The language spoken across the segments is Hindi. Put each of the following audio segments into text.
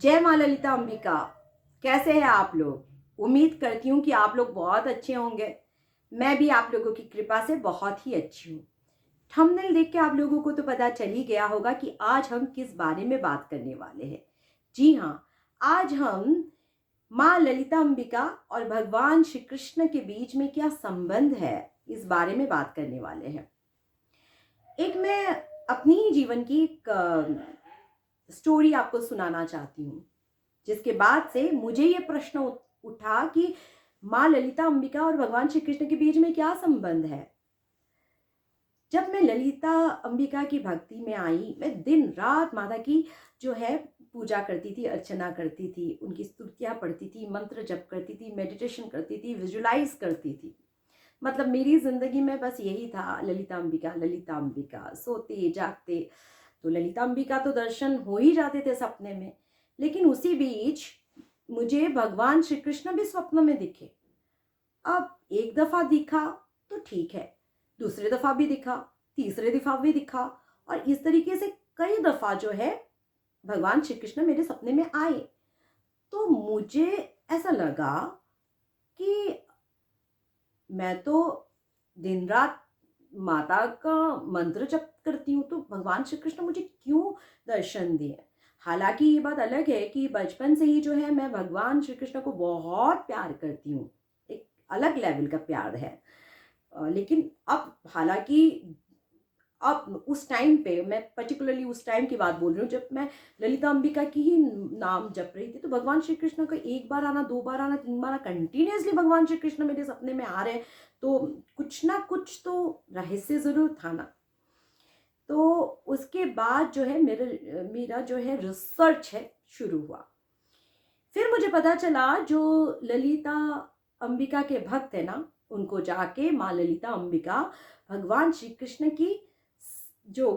जय माँ ललिता अंबिका। कैसे हैं आप लोग? उम्मीद करती हूँ कि आप लोग बहुत अच्छे होंगे। मैं भी आप लोगों की कृपा से बहुत ही अच्छी हूँ। थंबनेल देख के आप लोगों को तो पता चल ही गया होगा कि आज हम किस बारे में बात करने वाले हैं। जी हाँ, आज हम माँ ललिता अंबिका और भगवान श्री कृष्ण के बीच में क्या संबंध है, इस बारे में बात करने वाले हैं। एक मैं अपनी ही जीवन की एक स्टोरी आपको सुनाना चाहती हूँ, जिसके बाद से मुझे ये प्रश्न उठा कि माँ ललिता अंबिका और भगवान श्री कृष्ण के बीच में क्या संबंध है। जब मैं ललिता अंबिका की भक्ति में आई, मैं दिन रात माता की जो है पूजा करती थी, अर्चना करती थी, उनकी स्तुतियाँ पढ़ती थी, मंत्र जप करती थी, मेडिटेशन करती थी, विजुलाइज करती थी। मतलब मेरी जिंदगी में बस यही था, ललिता अंबिका ललिता अंबिका। सोते जागते तो ललिता अंबिका तो दर्शन हो ही जाते थे सपने में, लेकिन उसी बीच मुझे भगवान श्री कृष्ण भी स्वप्न में दिखे। अब एक दफा दिखा तो ठीक है, दूसरे दफा भी दिखा, तीसरे दफा भी दिखा, और इस तरीके से कई दफा जो है भगवान श्री कृष्ण मेरे सपने में आए। तो मुझे ऐसा लगा कि मैं तो दिन रात माता का मंत्र जप करती हूँ, तो भगवान श्री कृष्ण मुझे क्यों दर्शन दिए। हालांकि ये बात अलग है कि बचपन से ही जो है मैं भगवान श्री कृष्ण को बहुत प्यार करती हूँ, एक अलग लेवल का प्यार है। लेकिन अब हालांकि अब उस टाइम पे, मैं पर्टिकुलरली उस टाइम की बात बोल रही हूँ जब मैं ललिता अंबिका की ही नाम जप रही थी, तो भगवान श्री कृष्ण का एक बार आना, दो बार आना, तीन बार आना, कंटिन्यूसली भगवान श्री कृष्ण मेरे सपने में आ रहे हैं, तो कुछ ना कुछ तो रहस्य जरूर था ना। तो उसके बाद जो है मेरा जो है रिसर्च है शुरू हुआ। फिर मुझे पता चला जो ललिता अंबिका के भक्त है ना, उनको जाके माँ ललिता अंबिका भगवान श्री कृष्ण की जो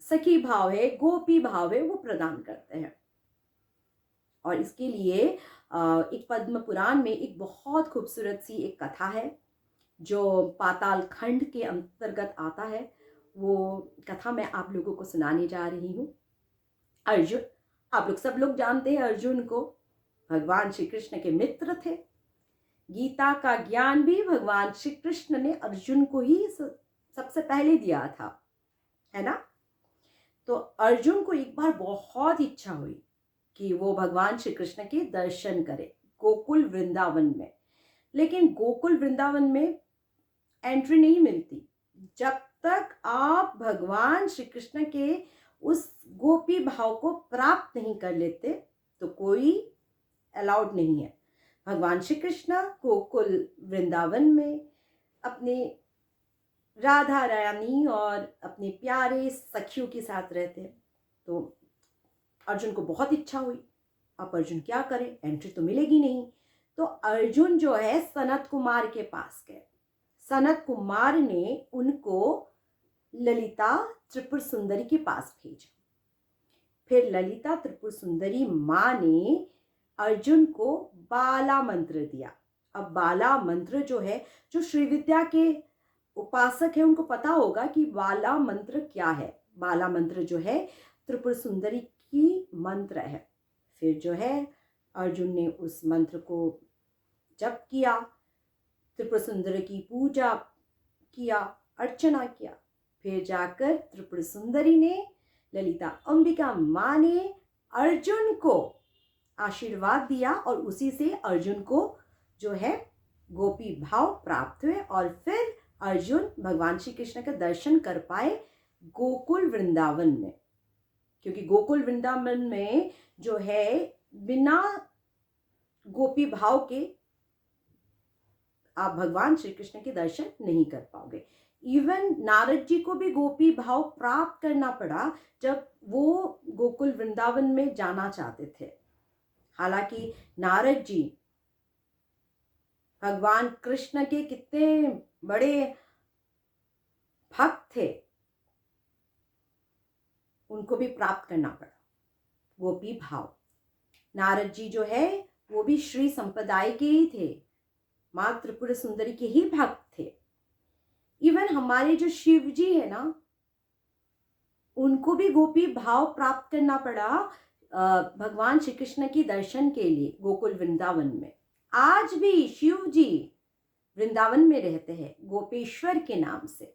सखी भाव है, गोपी भाव है, वो प्रदान करते हैं। और इसके लिए एक पद्म पुराण में एक बहुत खूबसूरत सी एक कथा है जो पाताल खंड के अंतर्गत आता है। वो कथा मैं आप लोगों को सुनाने जा रही हूँ। अर्जुन, आप लोग सब लोग जानते हैं अर्जुन को, भगवान श्री कृष्ण के मित्र थे। गीता का ज्ञान भी भगवान श्री कृष्ण ने अर्जुन को ही सबसे पहले दिया था, है ना। तो अर्जुन को एक बार बहुत इच्छा हुई कि वो भगवान श्री कृष्ण के दर्शन करे गोकुल वृंदावन में। लेकिन गोकुल वृंदावन में एंट्री नहीं मिलती जब तक आप भगवान श्री कृष्ण के उस गोपी भाव को प्राप्त नहीं कर लेते, तो कोई अलाउड नहीं है। भगवान श्री कृष्ण गोकुल वृंदावन में अपने राधा रानी और अपने प्यारे सखियों के साथ रहते हैं। तो अर्जुन को बहुत इच्छा हुई। अब अर्जुन क्या करे, एंट्री तो मिलेगी नहीं। तो अर्जुन जो है सनत कुमार के पास गए। सनत कुमार ने उनको ललिता त्रिपुर सुंदरी के पास भेजा। फिर ललिता त्रिपुर सुंदरी माँ ने अर्जुन को बाला मंत्र दिया। अब बाला मंत्र जो है, जो श्रीविद्या के उपासक है उनको पता होगा कि बाला मंत्र क्या है। बाला मंत्र जो है त्रिपुर सुंदरी की मंत्र है। फिर जो है अर्जुन ने उस मंत्र को जप किया, त्रिपुर सुंदरी की पूजा किया, अर्चना किया। फिर जाकर त्रिपुर सुंदरी ने, ललिता अंबिका माँ ने अर्जुन को आशीर्वाद दिया, और उसी से अर्जुन को जो है गोपी भाव प्राप्त हुए। और फिर अर्जुन भगवान श्री कृष्ण का दर्शन कर पाए गोकुल वृंदावन में। क्योंकि गोकुल वृंदावन में जो है बिना गोपी भाव के आप भगवान श्री कृष्ण के दर्शन नहीं कर पाओगे। इवन नारद जी को भी गोपी भाव प्राप्त करना पड़ा जब वो गोकुल वृंदावन में जाना चाहते थे। हालांकि नारद जी भगवान कृष्ण के कितने बड़े भक्त थे, उनको भी प्राप्त करना पड़ा गोपी भाव। नारद जी जो है वो भी श्री संप्रदाय के ही थे, माँ त्रिपुर सुंदरी के ही भक्त थे। इवन हमारे जो शिव जी है ना, उनको भी गोपी भाव प्राप्त करना पड़ा भगवान श्री कृष्ण की दर्शन के लिए गोकुल वृंदावन में। आज भी शिव जी वृंदावन में रहते हैं गोपेश्वर के नाम से।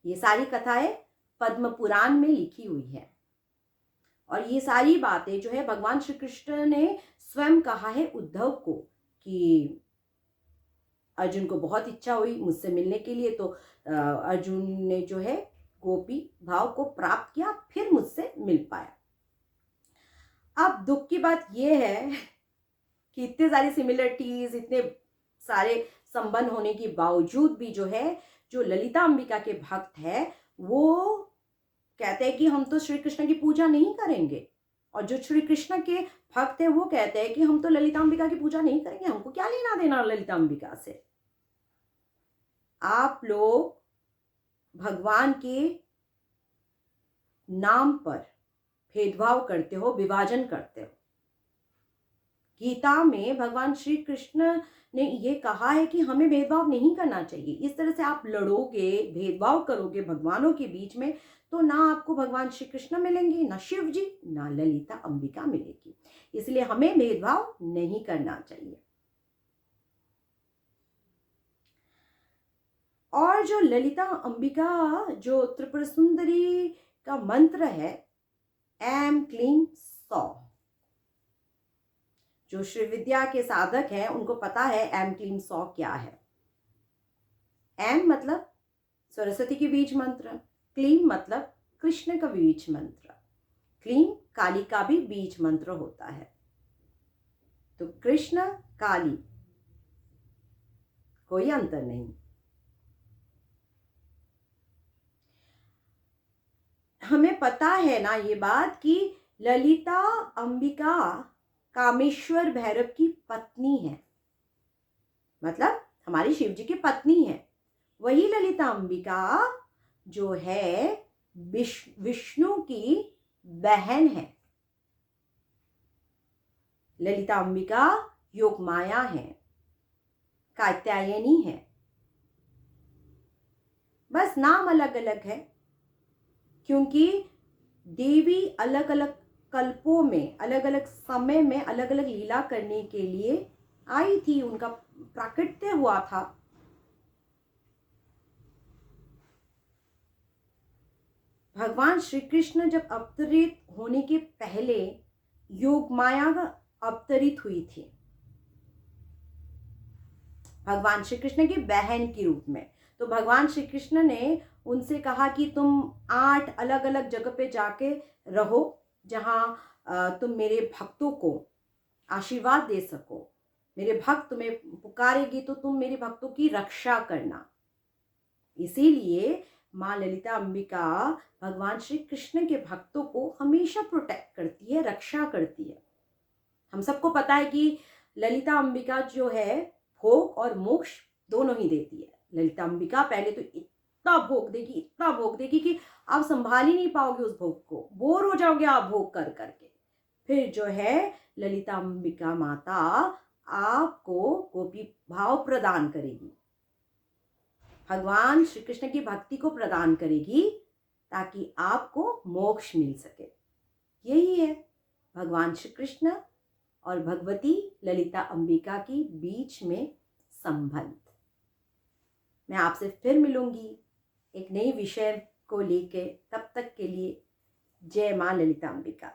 ये सारी कथाएं पद्म पुराण में लिखी हुई है और ये सारी बातें जो है भगवान श्री कृष्ण ने स्वयं कहा है उद्धव को कि अर्जुन को बहुत इच्छा हुई मुझसे मिलने के लिए, तो अर्जुन ने जो है गोपी भाव को प्राप्त किया, फिर मुझसे मिल पाया। अब दुख की बात यह है कि इतने सारी सिमिलरिटीज, इतने सारे संबंध होने के बावजूद भी जो है, जो ललिता अंबिका के भक्त है वो कहते हैं कि हम तो श्री कृष्ण की पूजा नहीं करेंगे, और जो श्री कृष्ण के भक्त है वो कहते हैं कि हम तो ललिता अंबिका की पूजा नहीं करेंगे, हमको क्या लेना देना ललिता अंबिका से। आप लोग भगवान के नाम पर भेदभाव करते हो, विभाजन करते हो। गीता में भगवान श्री कृष्ण ने ये कहा है कि हमें भेदभाव नहीं करना चाहिए। इस तरह से आप लड़ोगे, भेदभाव करोगे भगवानों के बीच में, तो ना आपको भगवान श्री कृष्ण मिलेंगे, ना शिव जी, ना ललिता अंबिका मिलेगी। इसलिए हमें भेदभाव नहीं करना चाहिए। और जो ललिता अंबिका, जो त्रिपुर सुंदरी का मंत्र है ऐम क्लीम सौ, जो श्री विद्या के साधक हैं उनको पता है ऐम क्लीम सौ क्या है। ऐम मतलब सरस्वती के बीज मंत्र, क्लीम मतलब कृष्ण का बीज मंत्र, क्लीम काली का भी बीज मंत्र होता है। तो कृष्ण काली कोई अंतर नहीं। हमें पता है ना ये बात कि ललिता अंबिका कामेश्वर भैरव की पत्नी है, मतलब हमारी शिव जी की पत्नी है। वही ललिता अंबिका जो है विष्णु की बहन है। ललिता अंबिका योग माया है, कात्यायनी है, बस नाम अलग अलग है, क्योंकि देवी अलग अलग कल्पों में, अलग अलग समय में अलग अलग लीला करने के लिए आई थी, उनका प्राकट्य हुआ था। भगवान श्री कृष्ण जब अवतरित होने के पहले योग माया अवतरित हुई थी भगवान श्री कृष्ण की बहन के रूप में। तो भगवान श्री कृष्ण ने उनसे कहा कि तुम 8 अलग अलग जगह पे जाके रहो जहाँ तुम मेरे भक्तों को आशीर्वाद दे सको। मेरे भक्त तुम्हें पुकारेगी तो तुम मेरे भक्तों की रक्षा करना। इसीलिए माँ ललिता अंबिका भगवान श्री कृष्ण के भक्तों को हमेशा प्रोटेक्ट करती है, रक्षा करती है। हम सबको पता है कि ललिता अंबिका जो है भोग और मोक्ष दोनों ही देती है। ललिता अंबिका पहले तो इतना भोग देगी, इतना भोग देगी कि आप संभाल ही नहीं पाओगे उस भोग को, बोर हो जाओगे आप भोग कर करके। फिर जो है ललिता अंबिका माता आपको गोपी भाव प्रदान करेगी, भगवान श्री कृष्ण की भक्ति को प्रदान करेगी ताकि आपको मोक्ष मिल सके। यही है भगवान श्री कृष्ण और भगवती ललिता अंबिका की बीच में संबंध। मैं आपसे फिर मिलूंगी एक नई विषय को लेके, तब तक के लिए जय मां ललिता अंबिका।